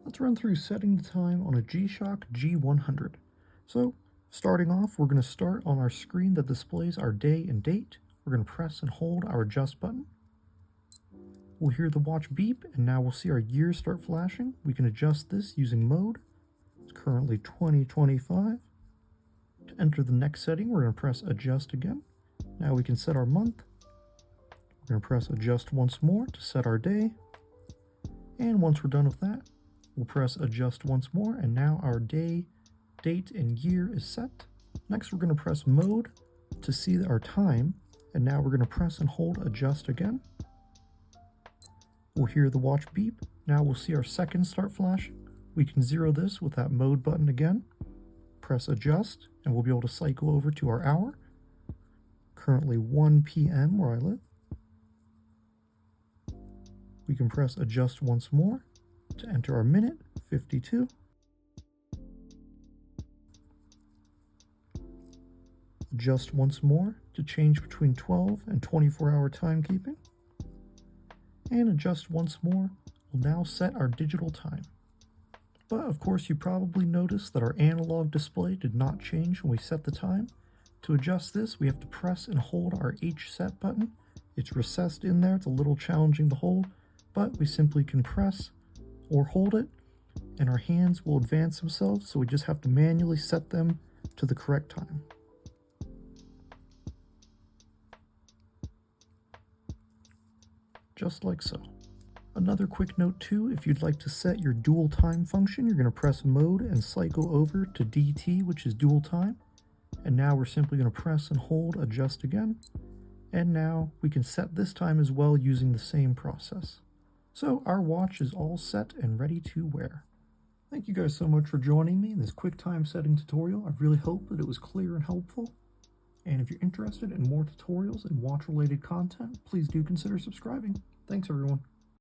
Let's run through setting the time on a G-Shock G-100. So, starting off, we're going to start on our screen that displays our day and date. We're going to press and hold our adjust button. We'll hear the watch beep, and now we'll see our years start flashing. We can adjust this using mode. It's currently 2025. To enter the next setting, we're going to press adjust again. Now we can set our month. We're going to press adjust once more to set our day. And once we're done with that, we'll press adjust once more, and now our day, date, and year is set. Next, we're going to press mode to see our time, and now we're going to press and hold adjust again. We'll hear the watch beep. Now we'll see our seconds start flashing. We can zero this with that mode button again. Press adjust, and we'll be able to cycle over to our hour. Currently 1 p.m. where I live. We can press adjust once more to enter our minute, 52. Adjust once more to change between 12 and 24-hour timekeeping. And adjust once more will now set our digital time. But of course, you probably noticed that our analog display did not change when we set the time. To adjust this, we have to press and hold our H set button. It's recessed in there, it's a little challenging to hold, but we simply can press or hold it, and our hands will advance themselves, so we just have to manually set them to the correct time. Just like so. Another quick note too, if you'd like to set your dual time function, you're going to press mode and cycle over to DT, which is dual time. And now we're simply going to press and hold adjust again. And now we can set this time as well using the same process. So our watch is all set and ready to wear. Thank you guys so much for joining me in this quick time setting tutorial. I really hope that it was clear and helpful. And if you're interested in more tutorials and watch related content, please do consider subscribing. Thanks everyone.